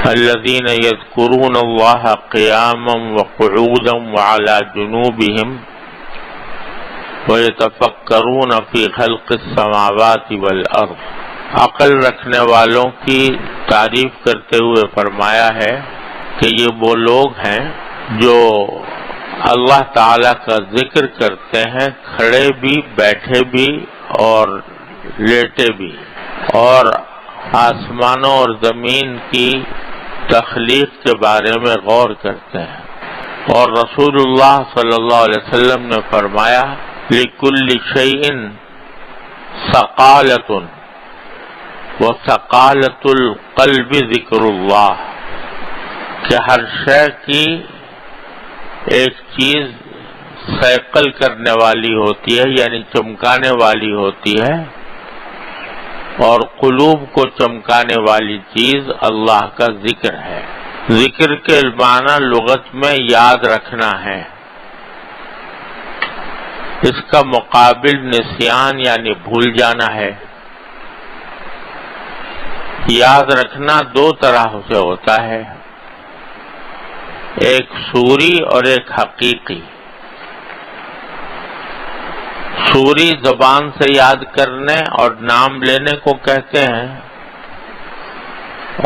الذين يذكرون الله قياما وقعودا وعلى جنوبهم ويتفكرون في خلق السماوات والارض۔ عقل رکھنے والوں کی تعریف کرتے ہوئے فرمایا ہے کہ یہ وہ لوگ ہیں جو اللہ تعالی کا ذکر کرتے ہیں، کھڑے بھی، بیٹھے بھی اور لیٹے بھی، اور آسمانوں اور زمین کی تخلیق کے بارے میں غور کرتے ہیں۔ اور رسول اللہ صلی اللہ علیہ وسلم نے فرمایا لِكُلِّ شَيْءٍ ثَقَالَةٌ وَثَقَالَةُ الْقَلْبِ ذِكْرُ اللَّهِ، کہ ہر شے کی ایک چیز ثقل کرنے والی ہوتی ہے، یعنی چمکانے والی ہوتی ہے، اور قلوب کو چمکانے والی چیز اللہ کا ذکر ہے۔ ذکر کے معنی لغت میں یاد رکھنا ہے، اس کا مقابل نسیان یعنی بھول جانا ہے۔ یاد رکھنا دو طرح سے ہوتا ہے، ایک صوری اور ایک حقیقی۔ صوری زبان سے یاد کرنے اور نام لینے کو کہتے ہیں،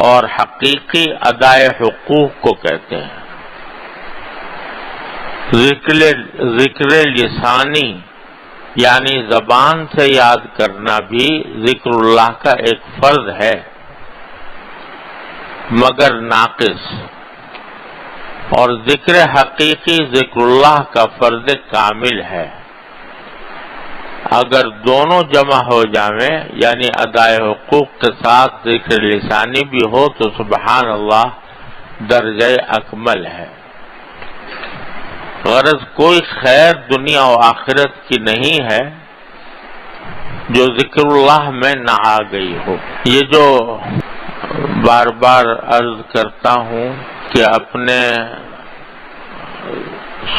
اور حقیقی ادائے حقوق کو کہتے ہیں۔ ذکر لسانی یعنی زبان سے یاد کرنا بھی ذکر اللہ کا ایک فرض ہے، مگر ناقص، اور ذکر حقیقی ذکر اللہ کا فرض کامل ہے۔ اگر دونوں جمع ہو جائیں یعنی ادائے حقوق کے ساتھ ذکر لسانی بھی ہو تو سبحان اللہ درجہ اکمل ہے۔ غرض کوئی خیر دنیا و آخرت کی نہیں ہے جو ذکر اللہ میں نہ آ گئی ہو۔ یہ جو بار بار عرض کرتا ہوں کہ اپنے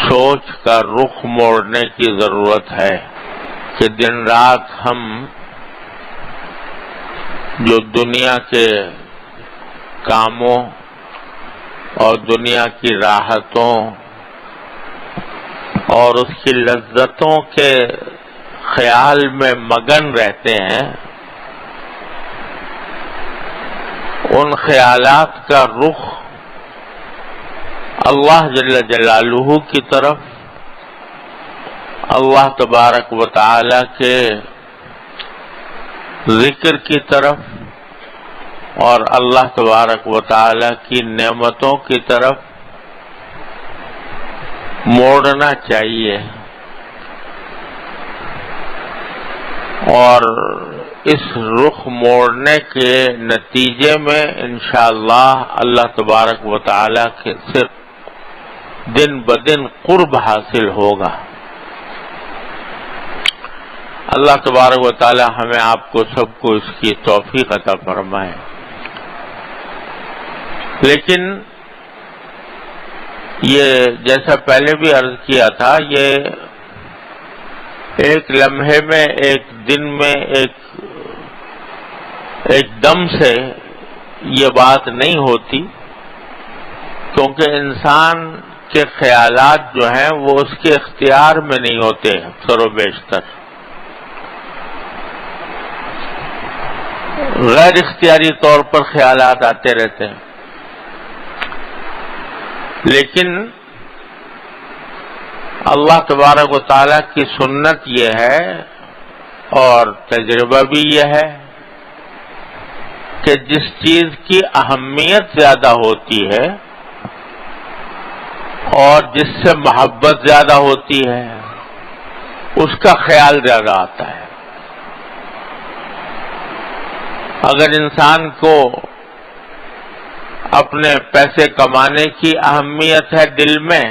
سوچ کا رخ موڑنے کی ضرورت ہے کہ دن رات ہم جو دنیا کے کاموں اور دنیا کی راحتوں اور اس کی لذتوں کے خیال میں مگن رہتے ہیں، ان خیالات کا رخ اللہ جل جلالہ کی طرف، اللہ تبارک و تعالی کے ذکر کی طرف اور اللہ تبارک و تعالی کی نعمتوں کی طرف موڑنا چاہیے، اور اس رخ موڑنے کے نتیجے میں انشاءاللہ اللہ تبارک و تعالی کے سے دن بدن قرب حاصل ہوگا۔ اللہ تبارک و تعالی ہمیں آپ کو سب کو اس کی توفیق عطا فرمائے۔ لیکن یہ جیسا پہلے بھی عرض کیا تھا، یہ ایک لمحے میں، ایک دن میں، ایک دم سے یہ بات نہیں ہوتی، کیونکہ انسان کے خیالات جو ہیں وہ اس کے اختیار میں نہیں ہوتے اکثر و بیشتر، غیر اختیاری طور پر خیالات آتے رہتے ہیں۔ لیکن اللہ تبارک و تعالیٰ کی سنت یہ ہے اور تجربہ بھی یہ ہے کہ جس چیز کی اہمیت زیادہ ہوتی ہے اور جس سے محبت زیادہ ہوتی ہے اس کا خیال زیادہ آتا ہے۔ اگر انسان کو اپنے پیسے کمانے کی اہمیت ہے دل میں،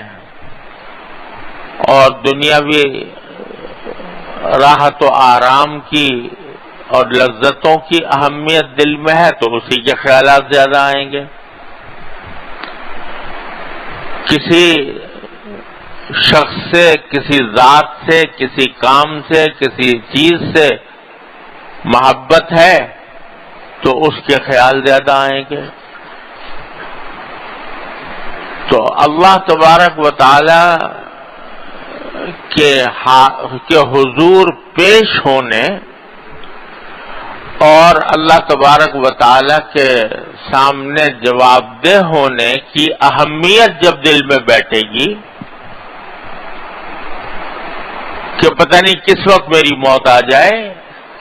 اور دنیاوی راحت و آرام کی اور لذتوں کی اہمیت دل میں ہے تو اسی کے خیالات زیادہ آئیں گے۔ کسی شخص سے، کسی ذات سے، کسی کام سے، کسی چیز سے محبت ہے تو اس کے خیال زیادہ آئیں گے۔ تو اللہ تبارک و تعالی کے حضور پیش ہونے اور اللہ تبارک و تعالی کے سامنے جواب دہ ہونے کی اہمیت جب دل میں بیٹھے گی کہ پتہ نہیں کس وقت میری موت آ جائے،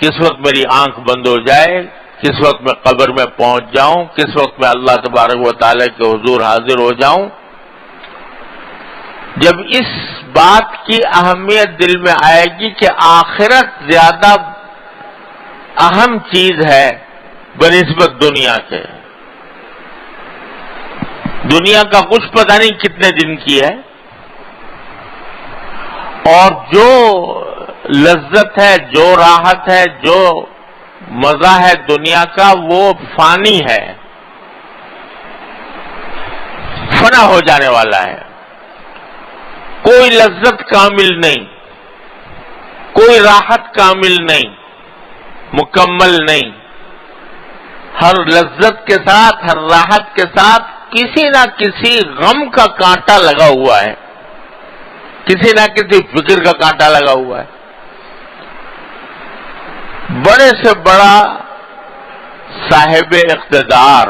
کس وقت میری آنکھ بند ہو جائے، کس وقت میں قبر میں پہنچ جاؤں، کس وقت میں اللہ تبارک و تعالی کے حضور حاضر ہو جاؤں، جب اس بات کی اہمیت دل میں آئے گی کہ آخرت زیادہ اہم چیز ہے بنسبت دنیا کے، دنیا کا کچھ پتہ نہیں کتنے دن کی ہے، اور جو لذت ہے، جو راحت ہے، جو مزہ ہے دنیا کا وہ فانی ہے، فنا ہو جانے والا ہے، کوئی لذت کامل نہیں، کوئی راحت کامل نہیں، مکمل نہیں، ہر لذت کے ساتھ، ہر راحت کے ساتھ کسی نہ کسی غم کا کانٹا لگا ہوا ہے، کسی نہ کسی فکر کا کانٹا لگا ہوا ہے۔ بڑے سے بڑا صاحب اقتدار،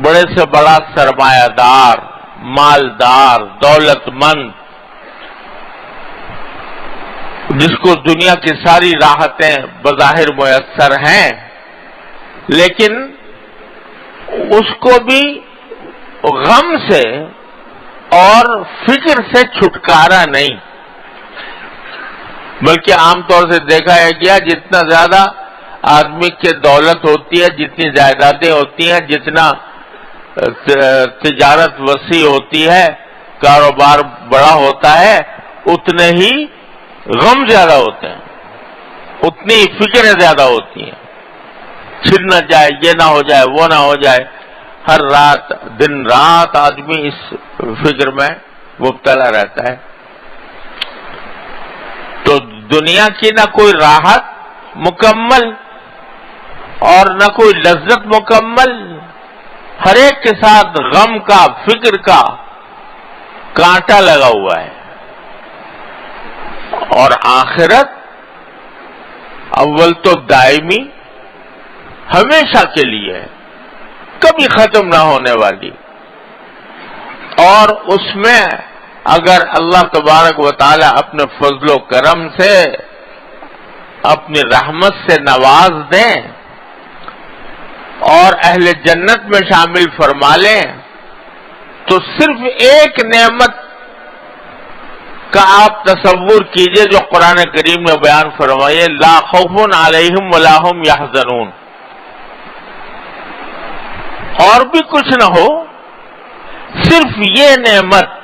بڑے سے بڑا سرمایہ دار، مالدار، دولت مند، جس کو دنیا کی ساری راحتیں بظاہر میسر ہیں، لیکن اس کو بھی غم سے اور فکر سے چھٹکارا نہیں، بلکہ عام طور سے دیکھا گیا جتنا زیادہ آدمی کی دولت ہوتی ہے، جتنی جائیدادیں ہوتی ہیں، جتنا تجارت وسیع ہوتی ہے، کاروبار بڑا ہوتا ہے، اتنے ہی غم زیادہ ہوتے ہیں، اتنی فکریں زیادہ ہوتی ہیں، چھن نہ جائے، یہ نہ ہو جائے، وہ نہ ہو جائے، ہر رات دن رات آدمی اس فکر میں مبتلا رہتا ہے۔ تو دنیا کی نہ کوئی راحت مکمل اور نہ کوئی لذت مکمل، ہر ایک کے ساتھ غم کا، فکر کا کانٹا لگا ہوا ہے، اور آخرت اول تو دائمی، ہمیشہ کے لیے ہے، کبھی ختم نہ ہونے والی، اور اس میں اگر اللہ تبارک و تعالی اپنے فضل و کرم سے، اپنی رحمت سے نواز دیں اور اہل جنت میں شامل فرما لیں، تو صرف ایک نعمت کا آپ تصور کیجئے جو قرآن کریم نے بیان فرمائے، لا خوف علیہم ولا هم یحزنون، اور بھی کچھ نہ ہو، صرف یہ نعمت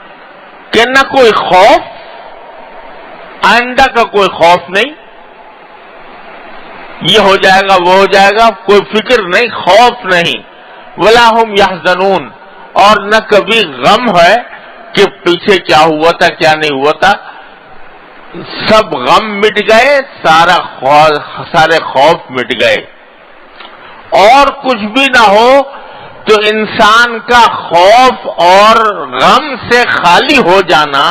کہ نہ کوئی خوف، آئندہ کا کوئی خوف نہیں، یہ ہو جائے گا وہ ہو جائے گا، کوئی فکر نہیں، خوف نہیں، ولا هم یحزنون، اور نہ کبھی غم ہے کہ پیچھے کیا ہوا تھا کیا نہیں ہوا تھا، سب غم مٹ گئے، سارے خوف مٹ گئے، اور کچھ بھی نہ ہو تو انسان کا خوف اور غم سے خالی ہو جانا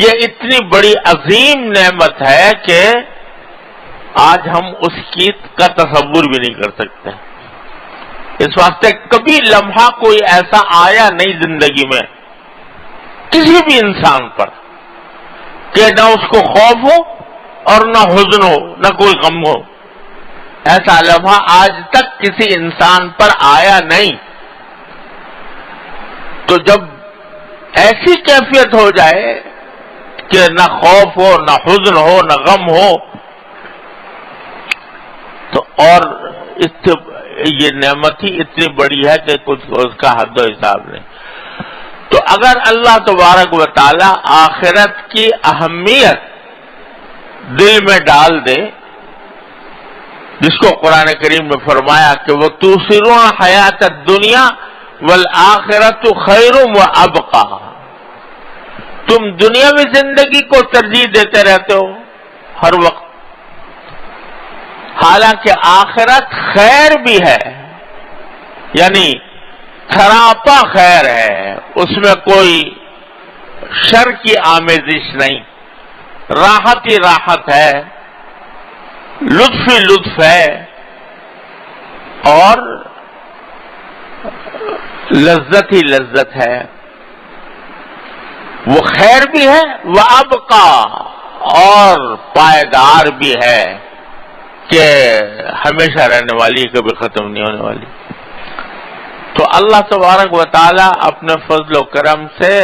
یہ اتنی بڑی عظیم نعمت ہے کہ آج ہم اس کی کا تصور بھی نہیں کر سکتے۔ اس واسطے کبھی لمحہ کوئی ایسا آیا نہیں زندگی میں کسی بھی انسان پر کہ نہ اس کو خوف ہو اور نہ حزن ہو، نہ کوئی غم ہو، ایسا لمحہ آج تک کسی انسان پر آیا نہیں۔ تو جب ایسی کیفیت ہو جائے کہ نہ خوف ہو، نہ حزن ہو، نہ غم ہو، تو اور یہ نعمت ہی اتنی بڑی ہے کہ کچھ اس کا حد و حساب نہیں۔ تو اگر اللہ تبارک و تعالی آخرت کی اہمیت دل میں ڈال دے، جس کو قرآن کریم میں فرمایا کہ وہ تؤثرون حیات الدنیا والآخرۃ خیر وابقی، تم دنیاوی زندگی کو ترجیح دیتے رہتے ہو ہر وقت، حالانکہ آخرت خیر بھی ہے، یعنی سراپا خیر ہے، اس میں کوئی شر کی آمیزش نہیں، راحت ہی راحت ہے، لطف ہی لطف ہے، اور لذت ہی لذت ہے۔ وہ خیر بھی ہے، وہ ابقا، اور پائیدار بھی ہے کہ ہمیشہ رہنے والی، کبھی ختم نہیں ہونے والی۔ تو اللہ تبارک و تعالی اپنے فضل و کرم سے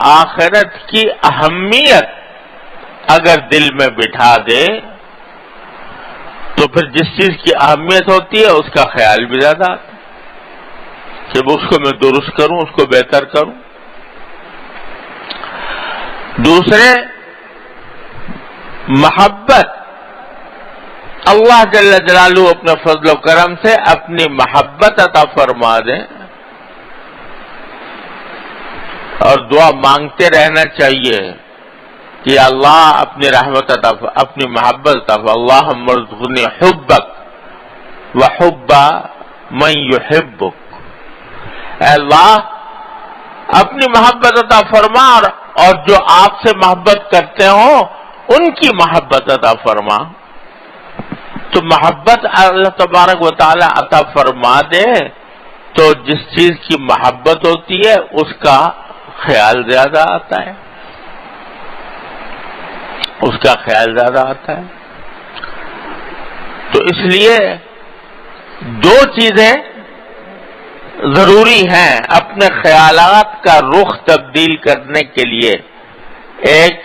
آخرت کی اہمیت اگر دل میں بٹھا دے تو پھر جس چیز کی اہمیت ہوتی ہے اس کا خیال بھی زیادہ آتا ہے کہ اس کو میں درست کروں، اس کو بہتر کروں۔ دوسرے، محبت، اللہ جل جلالہ اپنے فضل و کرم سے اپنی محبت عطا فرما دیں، اور دعا مانگتے رہنا چاہیے کہ اللہ اپنی رحمت عطا، اپنی محبت عطا، اللہم ارزقنی حبک وحب من یحبک، اے اللہ اپنی محبت عطا فرما، اور جو آپ سے محبت کرتے ہوں ان کی محبت عطا فرما۔ تو محبت اللہ تبارک و تعالی عطا فرما دے تو جس چیز کی محبت ہوتی ہے اس کا خیال زیادہ آتا ہے، اس کا خیال زیادہ آتا ہے۔ تو اس لیے دو چیزیں ضروری ہیں اپنے خیالات کا رخ تبدیل کرنے کے لیے، ایک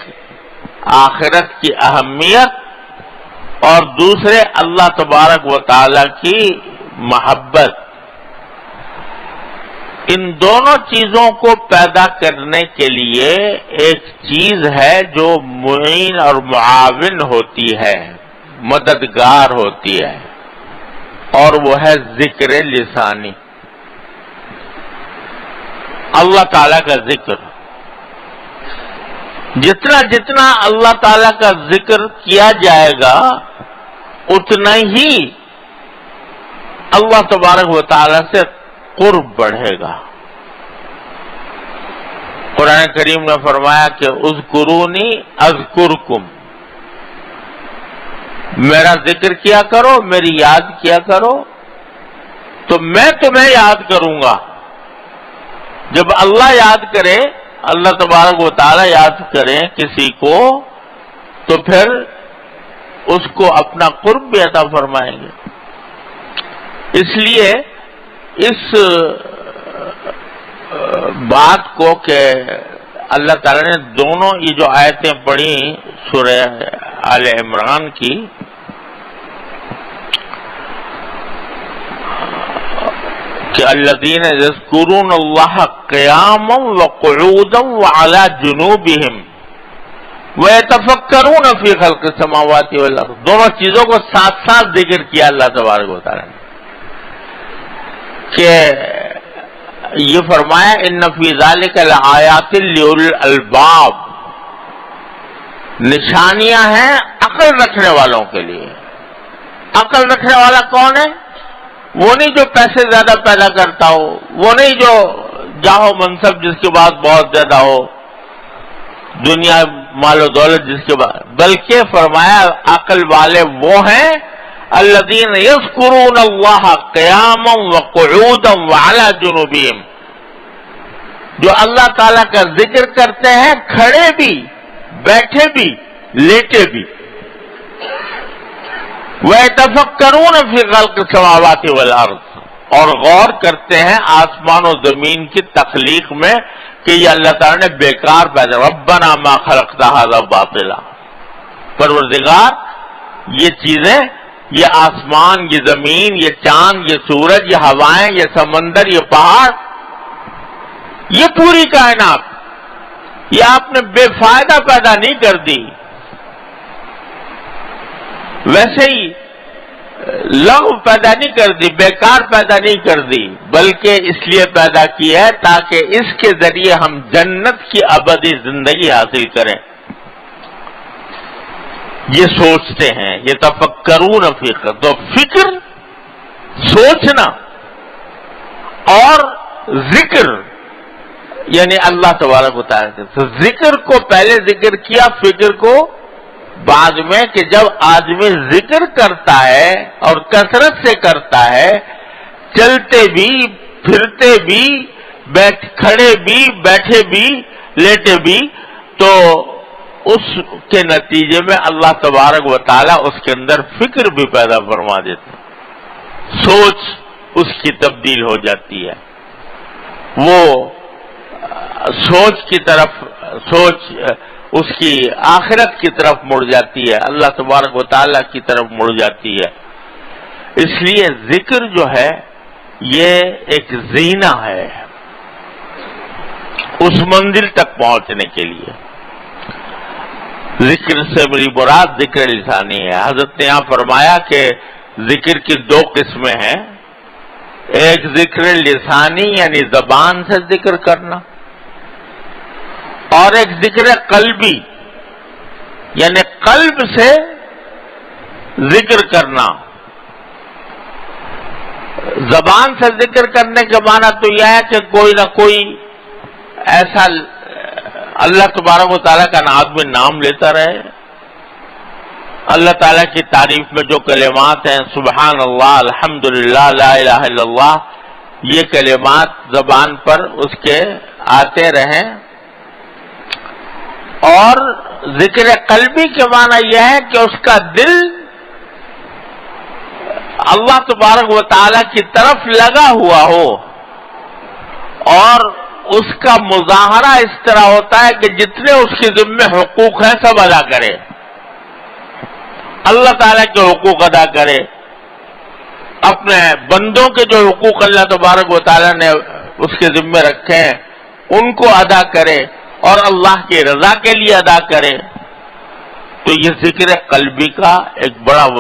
آخرت کی اہمیت، اور دوسرے اللہ تبارک و تعالی کی محبت۔ ان دونوں چیزوں کو پیدا کرنے کے لیے ایک چیز ہے جو معین اور معاون ہوتی ہے، مددگار ہوتی ہے، اور وہ ہے ذکر لسانی، اللہ تعالی کا ذکر۔ جتنا جتنا اللہ تعالی کا ذکر کیا جائے گا اتنا ہی اللہ تبارک و تعالی سے قرب بڑھے گا۔ قرآن کریم نے فرمایا کہ اذکرونی اذکرکم، میرا ذکر کیا کرو، میری یاد کیا کرو تو میں تمہیں یاد کروں گا۔ جب اللہ یاد کرے، اللہ تبارک و تعالی یاد کریں کسی کو تو پھر اس کو اپنا قرب بھی عطا فرمائیں گے۔ اس لیے اس بات کو کہ اللہ تعالی نے دونوں یہ جو آیتیں پڑھی سورہ آل عمران کی، کہ الذین یذکرون اللہ قیاما وقعودا وعلی جنوبہم ویتفکرون فی خلق السماوات والارض، دونوں چیزوں کو ساتھ ساتھ ذکر کیا اللہ تبارک و تعالی نے، کہ یہ فرمایا ان فی ذلک لآیات لأولی الالباب، نشانیاں ہیں عقل رکھنے والوں کے لیے۔ عقل رکھنے والا کون ہے؟ وہ نہیں جو پیسے زیادہ پیدا کرتا ہو، وہ نہیں جو جاہو منصب جس کے بعد بہت زیادہ ہو، دنیا مال و دولت جس کے بعد، بلکہ فرمایا عقل والے وہ ہیں الذین یذکرون اللہ قیاما وقعودا وعلی جنوبہم، جو اللہ تعالیٰ کا ذکر کرتے ہیں کھڑے بھی، بیٹھے بھی، لیٹے بھی۔ وَيَتَفَكَّرُونَ فِي خَلْقِ السَّمَاوَاتِ وَالْأَرْضِ، اور غور کرتے ہیں آسمان و زمین کی تخلیق میں کہ یہ اللہ تعالیٰ نے بیکار پیدا، رَبَّنَا مَا خَلَقْتَ هَذَا بَاطِلًا، پروردگار یہ چیزیں، یہ آسمان، یہ زمین، یہ چاند، یہ سورج، یہ ہوائیں، یہ سمندر، یہ پہاڑ، یہ پوری کائنات، یہ آپ نے بے فائدہ پیدا نہیں کر دی، ویسے ہی لغو پیدا نہیں کر دی، بیکار پیدا نہیں کر دی، بلکہ اس لیے پیدا کی ہے تاکہ اس کے ذریعے ہم جنت کی ابدی زندگی حاصل کریں۔ یہ سوچتے ہیں، یہ تفکرون فی، تو فکر، سوچنا اور ذکر یعنی اللہ تبارک و تعالیٰ کے، تو ذکر کو پہلے ذکر کیا، فکر کو بعد میں، کہ جب آدمی ذکر کرتا ہے اور کثرت سے کرتا ہے، چلتے بھی پھرتے بھی، کھڑے بھی، بیٹھے بھی، لیٹے بھی، تو اس کے نتیجے میں اللہ تبارک و تعالیٰ اس کے اندر فکر بھی پیدا فرما دیتے، سوچ اس کی تبدیل ہو جاتی ہے، وہ سوچ کی طرف، سوچ اس کی آخرت کی طرف مڑ جاتی ہے، اللہ تبارک و تعالیٰ کی طرف مڑ جاتی ہے۔ اس لیے ذکر جو ہے یہ ایک زینہ ہے اس منزل تک پہنچنے کے لیے۔ ذکر سے میری مراد ذکر لسانی ہے۔ حضرت نے یہاں فرمایا کہ ذکر کی دو قسمیں ہیں، ایک ذکر لسانی یعنی زبان سے ذکر کرنا، اور ایک ذکر قلبی یعنی قلب سے ذکر کرنا۔ زبان سے ذکر کرنے کے معنی تو یہ ہے کہ کوئی نہ کوئی ایسا اللہ تبارک و تعالیٰ کا آدمی نام لیتا رہے، اللہ تعالیٰ کی تعریف میں جو کلمات ہیں، سبحان اللہ، الحمدللہ، لا الہ الا اللہ، یہ کلمات زبان پر اس کے آتے رہیں۔ اور ذکر قلبی کے معنی یہ ہے کہ اس کا دل اللہ تبارک و تعالیٰ کی طرف لگا ہوا ہو، اور اس کا مظاہرہ اس طرح ہوتا ہے کہ جتنے اس کے ذمہ حقوق ہیں سب ادا کرے، اللہ تعالیٰ کے حقوق ادا کرے، اپنے بندوں کے جو حقوق اللہ تبارک و تعالیٰ نے اس کے ذمہ رکھے ہیں ان کو ادا کرے، اور اللہ کی رضا کے لیے ادا کرے۔ تو یہ ذکر قلبی کا ایک بڑا